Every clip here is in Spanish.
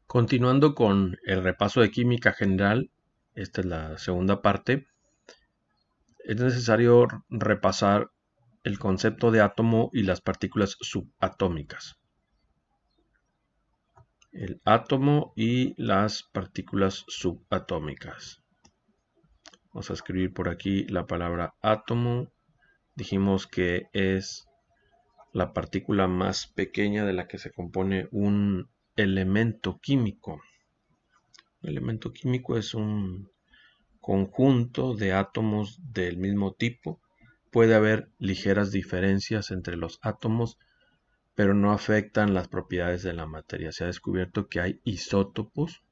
Continuando con el repaso de química general, esta es la segunda parte, es necesario repasar el concepto de átomo y las partículas subatómicas. El átomo y las partículas subatómicas. Vamos a escribir por aquí la palabra átomo. Dijimos que es la partícula más pequeña de la que se compone un elemento químico. El elemento químico es un conjunto de átomos del mismo tipo. Puede haber ligeras diferencias entre los átomos, pero no afectan las propiedades de la materia. Se ha descubierto que hay isótopos,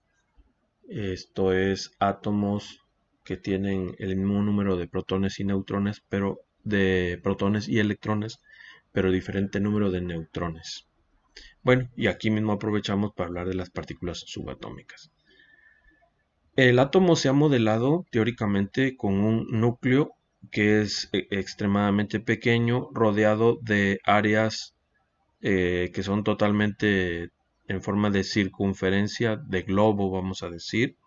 esto es átomos que tienen el mismo número de protones y neutrones, pero de protones y electrones, pero diferente número de neutrones. Bueno, y aquí mismo aprovechamos para hablar de las partículas subatómicas. El átomo se ha modelado teóricamente con un núcleo que es extremadamente pequeño, rodeado de áreas que son totalmente en forma de circunferencia, de globo, vamos a decir,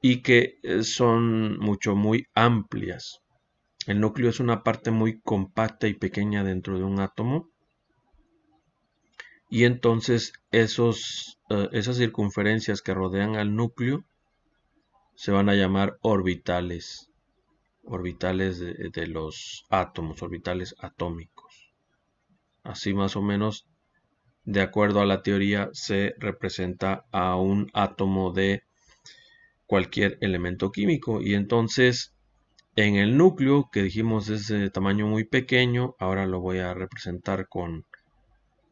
y que son muy amplias. El núcleo es una parte muy compacta y pequeña dentro de un átomo, y entonces esas circunferencias que rodean al núcleo se van a llamar orbitales, orbitales de los átomos, orbitales atómicos. Así más o menos, de acuerdo a la teoría, se representa a un átomo de cualquier elemento químico. Y entonces, en el núcleo, que dijimos es de tamaño muy pequeño, ahora lo voy a representar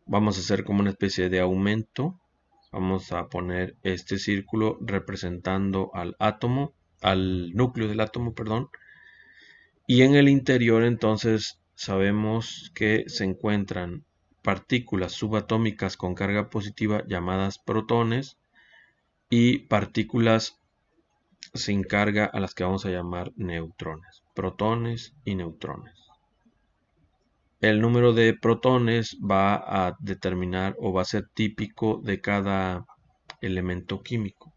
vamos a hacer como una especie de aumento. Vamos a poner este círculo representando al átomo, al núcleo del átomo, perdón. Y en el interior entonces sabemos que se encuentran partículas subatómicas con carga positiva llamadas protones y partículas sin carga a las que vamos a llamar neutrones, protones y neutrones. El número de protones va a determinar o va a ser típico de cada elemento químico.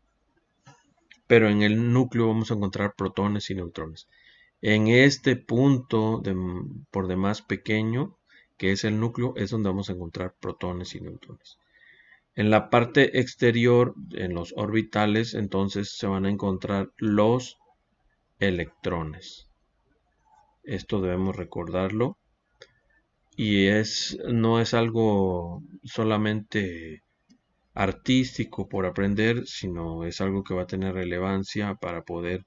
Pero en el núcleo vamos a encontrar protones y neutrones. En este punto por demás pequeño, que es el núcleo, es donde vamos a encontrar protones y neutrones. En la parte exterior, en los orbitales, entonces se van a encontrar los electrones. Esto debemos recordarlo. Y no es algo solamente artístico por aprender, sino es algo que va a tener relevancia para poder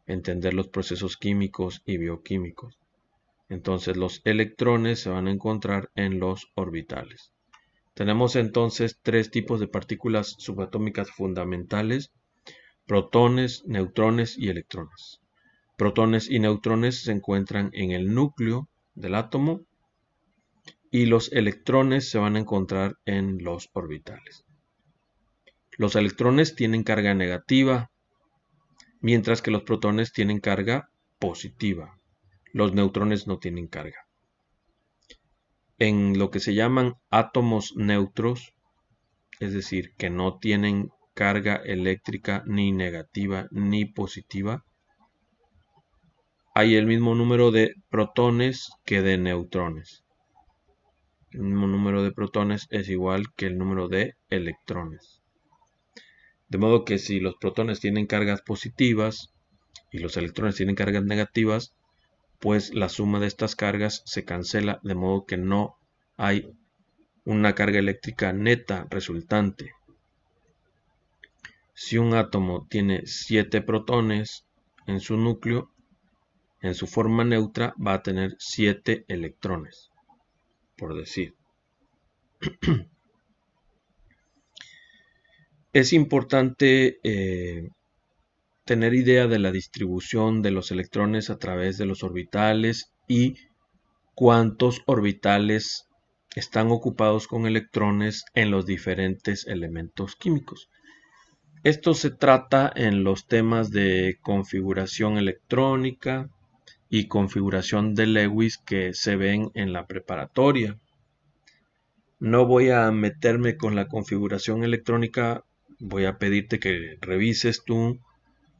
entender los procesos químicos y bioquímicos. Entonces los electrones se van a encontrar en los orbitales. Tenemos entonces tres tipos de partículas subatómicas fundamentales: protones, neutrones y electrones. Protones y neutrones se encuentran en el núcleo del átomo y los electrones se van a encontrar en los orbitales. Los electrones tienen carga negativa, mientras que los protones tienen carga positiva. Los neutrones no tienen carga. En lo que se llaman átomos neutros, es decir, que no tienen carga eléctrica ni negativa ni positiva, hay el mismo número de protones que de neutrones. El mismo número de protones es igual que el número de electrones. De modo que si los protones tienen cargas positivas y los electrones tienen cargas negativas, pues la suma de estas cargas se cancela, de modo que no hay una carga eléctrica neta resultante. Si un átomo tiene 7 protones en su núcleo, en su forma neutra va a tener 7 electrones, por decir. Es importante tener idea de la distribución de los electrones a través de los orbitales y cuántos orbitales están ocupados con electrones en los diferentes elementos químicos. Esto se trata en los temas de configuración electrónica y configuración de Lewis que se ven en la preparatoria. No voy a meterme con la configuración electrónica voy a pedirte que revises tú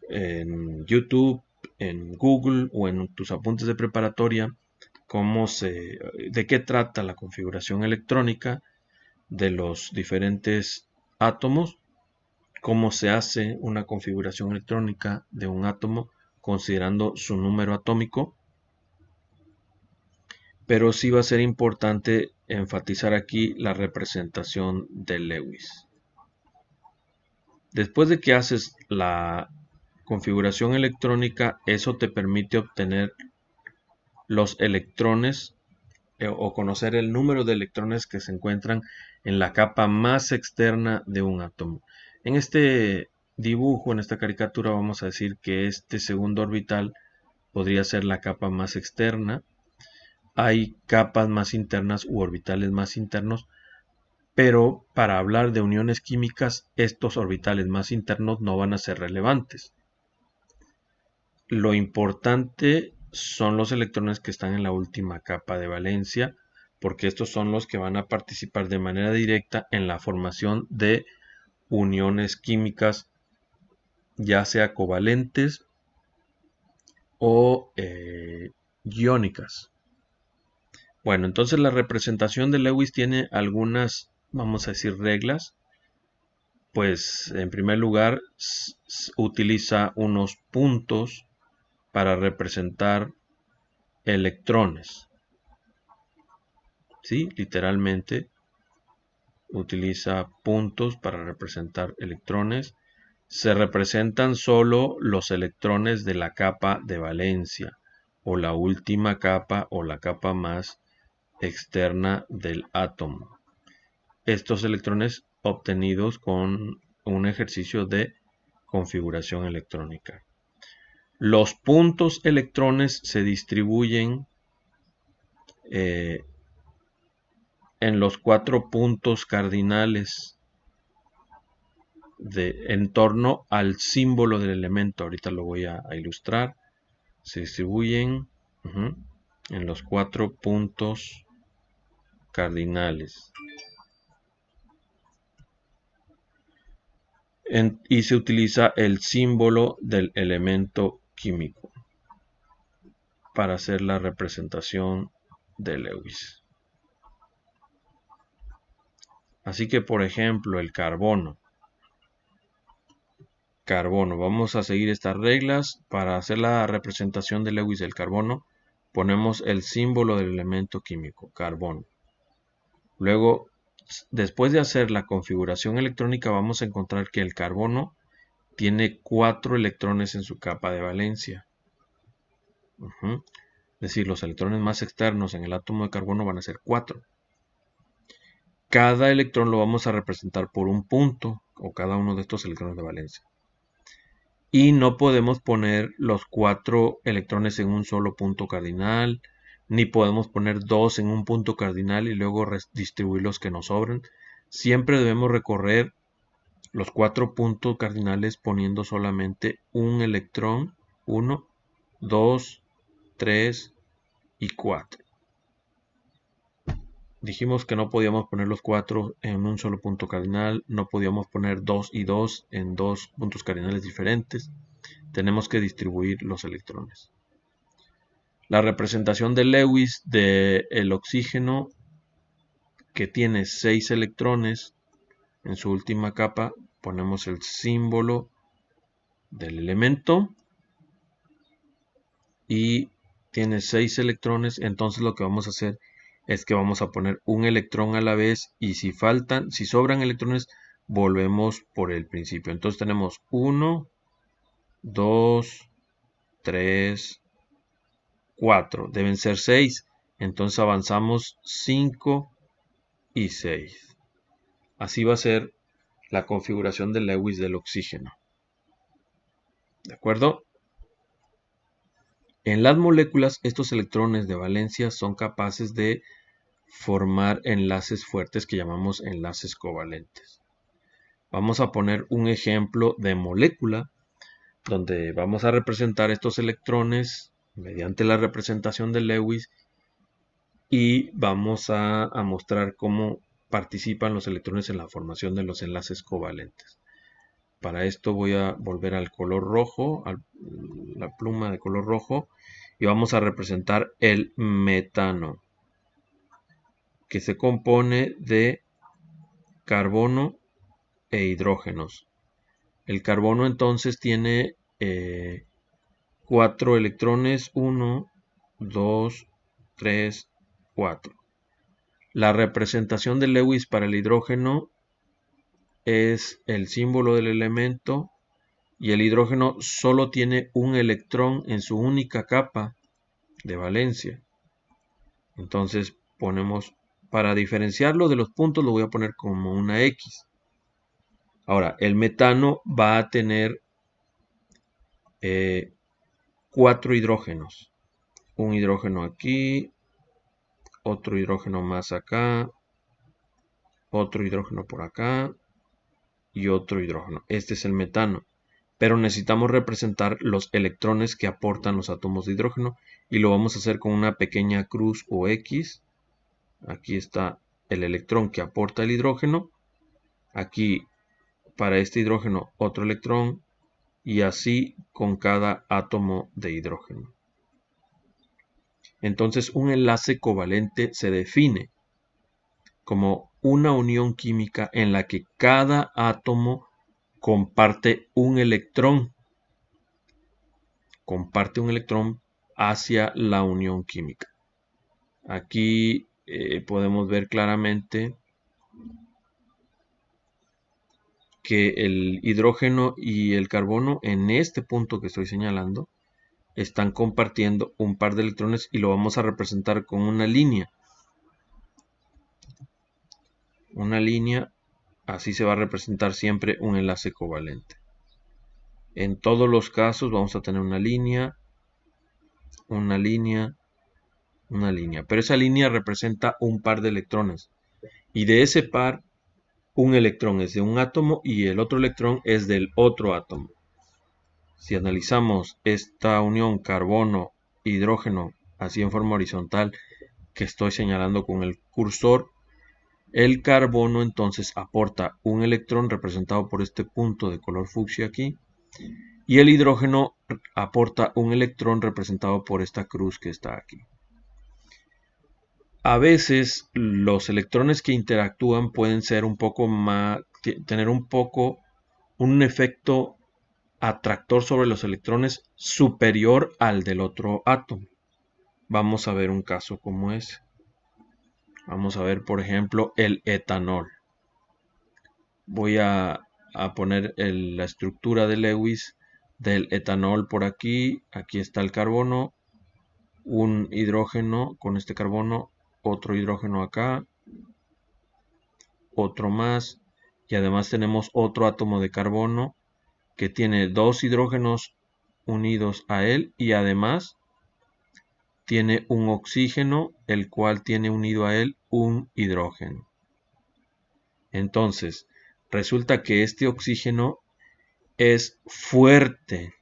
en YouTube, en Google o en tus apuntes de preparatoria de qué trata la configuración electrónica de los diferentes átomos, cómo se hace una configuración electrónica de un átomo considerando su número atómico. Pero sí va a ser importante enfatizar aquí la representación de Lewis. Después de que haces la configuración electrónica, eso te permite obtener los electrones o conocer el número de electrones que se encuentran en la capa más externa de un átomo. En este dibujo, en esta caricatura, vamos a decir que este segundo orbital podría ser la capa más externa. Hay capas más internas u orbitales más internos, pero para hablar de uniones químicas, estos orbitales más internos no van a ser relevantes. Lo importante son los electrones que están en la última capa de valencia, porque estos son los que van a participar de manera directa en la formación de uniones químicas, ya sea covalentes o iónicas. Bueno, entonces la representación de Lewis tiene algunas, vamos a decir, reglas. Pues en primer lugar utiliza unos puntos para representar electrones. ¿Sí? Literalmente utiliza puntos para representar electrones. Se representan solo los electrones de la capa de valencia o la última capa o la capa más externa del átomo. Estos electrones obtenidos con un ejercicio de configuración electrónica. Los puntos electrones se distribuyen en los 4 puntos cardinales en torno al símbolo del elemento. Ahorita lo voy a ilustrar. Se distribuyen en los 4 puntos cardinales. Y se utiliza el símbolo del elemento químico para hacer la representación de Lewis. Así que, por ejemplo, el carbono. Vamos a seguir estas reglas. Para hacer la representación de Lewis del carbono, ponemos el símbolo del elemento químico, carbono. Luego, después de hacer la configuración electrónica, vamos a encontrar que el carbono tiene 4 electrones en su capa de valencia. Es decir, los electrones más externos en el átomo de carbono van a ser 4. Cada electrón lo vamos a representar por un punto, o cada uno de estos electrones de valencia. Y no podemos poner los 4 electrones en un solo punto cardinal, ni podemos poner 2 en un punto cardinal y luego distribuir los que nos sobran. Siempre debemos recorrer los 4 puntos cardinales poniendo solamente un electrón, 1, 2, 3 y 4. Dijimos que no podíamos poner los 4 en un solo punto cardinal, no podíamos poner 2 y 2 en 2 puntos cardinales diferentes. Tenemos que distribuir los electrones. La representación de Lewis del oxígeno, que tiene 6 electrones en su última capa, ponemos el símbolo del elemento y tiene 6 electrones. Entonces lo que vamos a hacer es que vamos a poner un electrón a la vez y si sobran electrones, volvemos por el principio. Entonces tenemos 1, 2, 3, 4. Deben ser 6. Entonces avanzamos 5 y 6. Así va a ser la configuración de Lewis del oxígeno. ¿De acuerdo? En las moléculas, estos electrones de valencia son capaces de formar enlaces fuertes que llamamos enlaces covalentes. Vamos a poner un ejemplo de molécula donde vamos a representar estos electrones mediante la representación de Lewis y vamos a mostrar cómo participan los electrones en la formación de los enlaces covalentes. Para esto voy a volver al color rojo, a la pluma de color rojo, y vamos a representar el metano, que se compone de carbono e hidrógenos. El carbono entonces tiene 4 electrones, 1, 2, 3, 4. La representación de Lewis para el hidrógeno es el símbolo del elemento, y el hidrógeno solo tiene un electrón en su única capa de valencia. Entonces ponemos, para diferenciarlo de los puntos, lo voy a poner como una X. Ahora, el metano va a tener 4 hidrógenos. Un hidrógeno aquí, otro hidrógeno más acá, otro hidrógeno por acá y otro hidrógeno. Este es el metano. Pero necesitamos representar los electrones que aportan los átomos de hidrógeno, y lo vamos a hacer con una pequeña cruz o X. Aquí está el electrón que aporta el hidrógeno. Aquí, para este hidrógeno, otro electrón, y así con cada átomo de hidrógeno. Entonces, un enlace covalente se define como una unión química en la que cada átomo comparte un electrón hacia la unión química. Aquí podemos ver claramente que el hidrógeno y el carbono, en este punto que estoy señalando, están compartiendo un par de electrones, y lo vamos a representar con una línea. Una línea, así se va a representar siempre un enlace covalente. En todos los casos vamos a tener una línea, una línea, una línea. Pero esa línea representa un par de electrones. Y de ese par, un electrón es de un átomo y el otro electrón es del otro átomo. Si analizamos esta unión carbono-hidrógeno así en forma horizontal, que estoy señalando con el cursor, el carbono entonces aporta un electrón representado por este punto de color fucsia aquí, y el hidrógeno aporta un electrón representado por esta cruz que está aquí. A veces los electrones que interactúan pueden ser un poco más, tener un efecto atractor sobre los electrones superior al del otro átomo. Vamos a ver un caso como ese. Vamos a ver, por ejemplo, el etanol. Voy a poner la estructura de Lewis del etanol por aquí. Aquí está el carbono, un hidrógeno con este carbono, otro hidrógeno acá, otro más, y además tenemos otro átomo de carbono que tiene 2 hidrógenos unidos a él, y además tiene un oxígeno, el cual tiene unido a él un hidrógeno. Entonces, resulta que este oxígeno es fuerte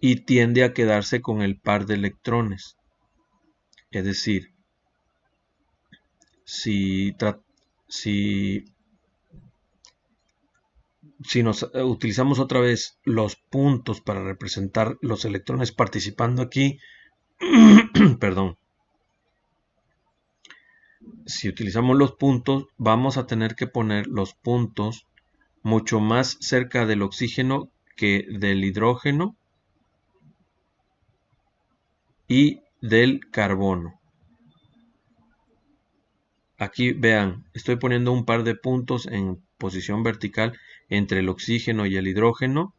y tiende a quedarse con el par de electrones. Es decir, si nos utilizamos otra vez los puntos para representar los electrones participando aquí, perdón, si utilizamos los puntos, vamos a tener que poner los puntos mucho más cerca del oxígeno que del hidrógeno y del carbono. Aquí vean, estoy poniendo un par de puntos en posición vertical entre el oxígeno y el hidrógeno,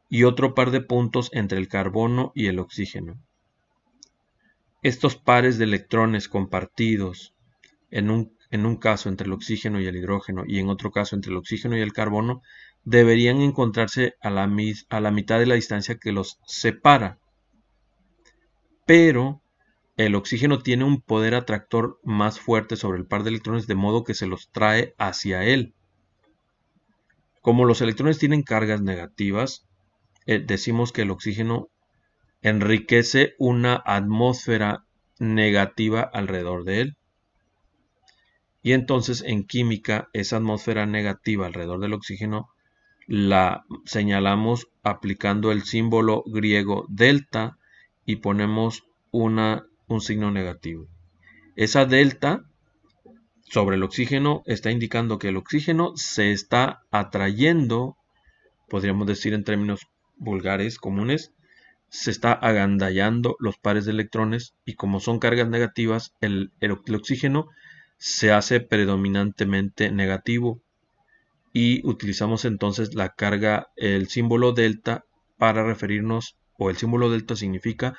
y otro par de puntos entre el carbono y el oxígeno. Estos pares de electrones compartidos en un caso entre el oxígeno y el hidrógeno, y en otro caso entre el oxígeno y el carbono, deberían encontrarse a la mitad de la distancia que los separa. Pero el oxígeno tiene un poder atractor más fuerte sobre el par de electrones, de modo que se los trae hacia él. Como los electrones tienen cargas negativas, decimos que el oxígeno enriquece una atmósfera negativa alrededor de él. Y entonces en química, esa atmósfera negativa alrededor del oxígeno la señalamos aplicando el símbolo griego delta y ponemos un signo negativo. Esa delta sobre el oxígeno está indicando que el oxígeno se está atrayendo, podríamos decir en términos vulgares, comunes, se está agandallando los pares de electrones y como son cargas negativas, el oxígeno se hace predominantemente negativo y utilizamos entonces la carga, el símbolo delta para referirnos, o el símbolo delta significa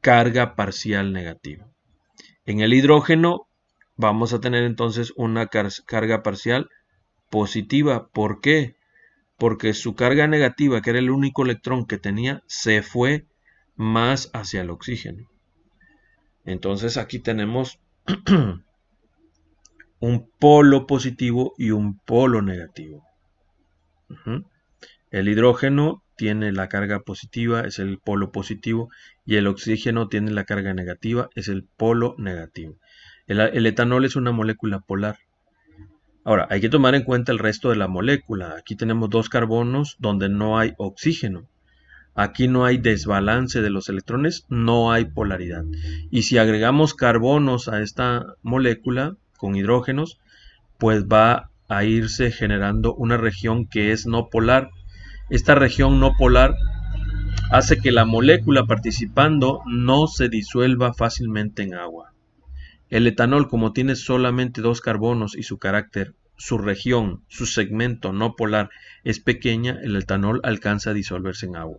carga parcial negativa. En el hidrógeno vamos a tener entonces una carga parcial positiva. ¿Por qué? Porque su carga negativa, que era el único electrón que tenía, se fue más hacia el oxígeno. Entonces aquí tenemos un polo positivo y un polo negativo. El hidrógeno tiene la carga positiva, es el polo positivo, y el oxígeno tiene la carga negativa, es el polo negativo. El etanol es una molécula polar. Ahora, hay que tomar en cuenta el resto de la molécula. Aquí tenemos dos carbonos donde no hay oxígeno. Aquí no hay desbalance de los electrones, no hay polaridad. Y si agregamos carbonos a esta molécula con hidrógenos, pues va a irse generando una región que es no polar. Esta región no polar hace que la molécula participando no se disuelva fácilmente en agua. El etanol, como tiene solamente dos carbonos y su carácter, su región, su segmento no polar es pequeña, el etanol alcanza a disolverse en agua.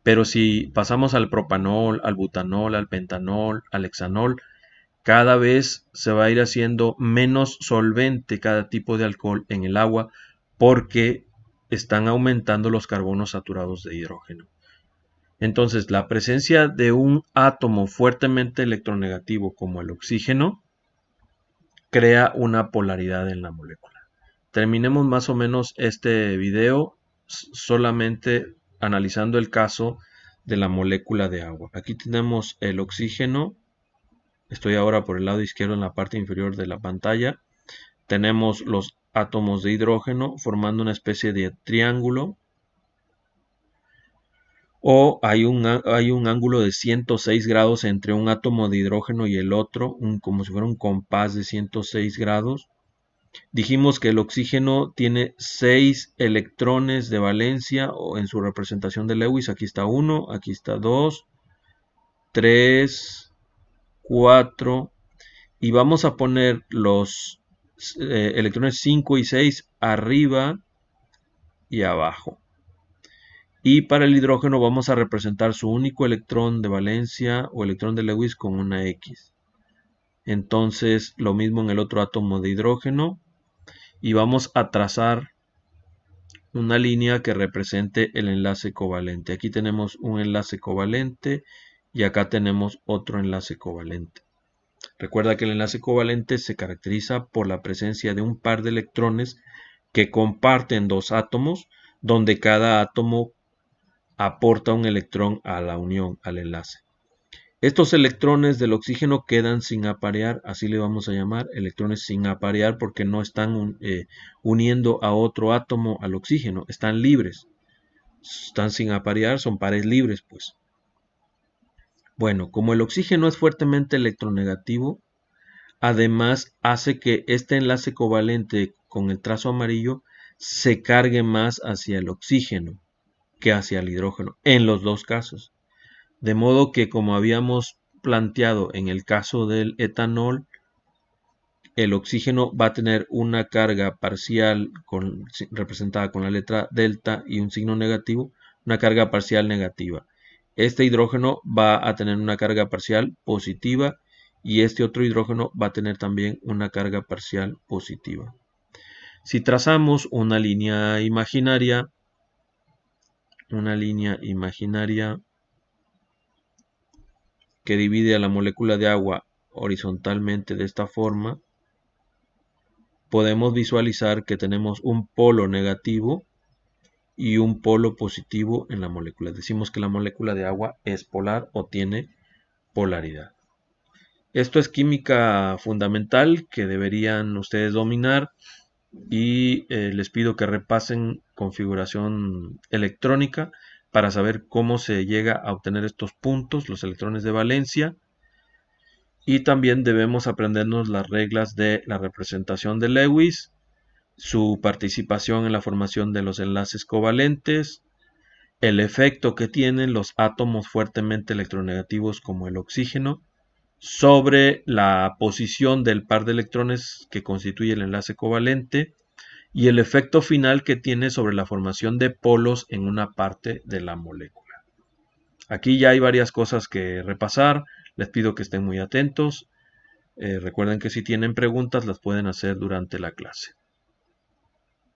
Pero si pasamos al propanol, al butanol, al pentanol, al hexanol, cada vez se va a ir haciendo menos solvente cada tipo de alcohol en el agua porque están aumentando los carbonos saturados de hidrógeno. Entonces, la presencia de un átomo fuertemente electronegativo como el oxígeno crea una polaridad en la molécula. Terminemos más o menos este video solamente analizando el caso de la molécula de agua. Aquí tenemos el oxígeno. Estoy ahora por el lado izquierdo en la parte inferior de la pantalla. Tenemos los átomos de hidrógeno formando una especie de triángulo. O hay un ángulo de 106 grados entre un átomo de hidrógeno y el otro, como si fuera un compás de 106 grados. Dijimos que el oxígeno tiene 6 electrones de valencia o en su representación de Lewis. Aquí está 1, aquí está 2, 3, 4. Y vamos a poner los electrones 5 y 6 arriba y abajo. Y para el hidrógeno vamos a representar su único electrón de valencia o electrón de Lewis con una X. Entonces lo mismo en el otro átomo de hidrógeno. Y vamos a trazar una línea que represente el enlace covalente. Aquí tenemos un enlace covalente y acá tenemos otro enlace covalente. Recuerda que el enlace covalente se caracteriza por la presencia de un par de electrones que comparten dos átomos, donde cada átomo aporta un electrón a la unión, al enlace. Estos electrones del oxígeno quedan sin aparear, así le vamos a llamar, electrones sin aparear porque no están uniendo a otro átomo al oxígeno, están libres, están sin aparear, son pares libres pues. Bueno, como el oxígeno es fuertemente electronegativo, además hace que este enlace covalente con el trazo amarillo se cargue más hacia el oxígeno que hacia el hidrógeno, en los dos casos. De modo que, como habíamos planteado en el caso del etanol, el oxígeno va a tener una carga parcial representada con la letra delta y un signo negativo, una carga parcial negativa. Este hidrógeno va a tener una carga parcial positiva y este otro hidrógeno va a tener también una carga parcial positiva. Si trazamos una línea imaginaria que divide a la molécula de agua horizontalmente de esta forma, podemos visualizar que tenemos un polo negativo y un polo positivo en la molécula. Decimos que la molécula de agua es polar o tiene polaridad. Esto es química fundamental que deberían ustedes dominar y les pido que repasen configuración electrónica para saber cómo se llega a obtener estos puntos, los electrones de valencia. Y también debemos aprendernos las reglas de la representación de Lewis, su participación en la formación de los enlaces covalentes, el efecto que tienen los átomos fuertemente electronegativos como el oxígeno sobre la posición del par de electrones que constituye el enlace covalente y el efecto final que tiene sobre la formación de polos en una parte de la molécula. Aquí ya hay varias cosas que repasar, les pido que estén muy atentos. Recuerden que si tienen preguntas las pueden hacer durante la clase.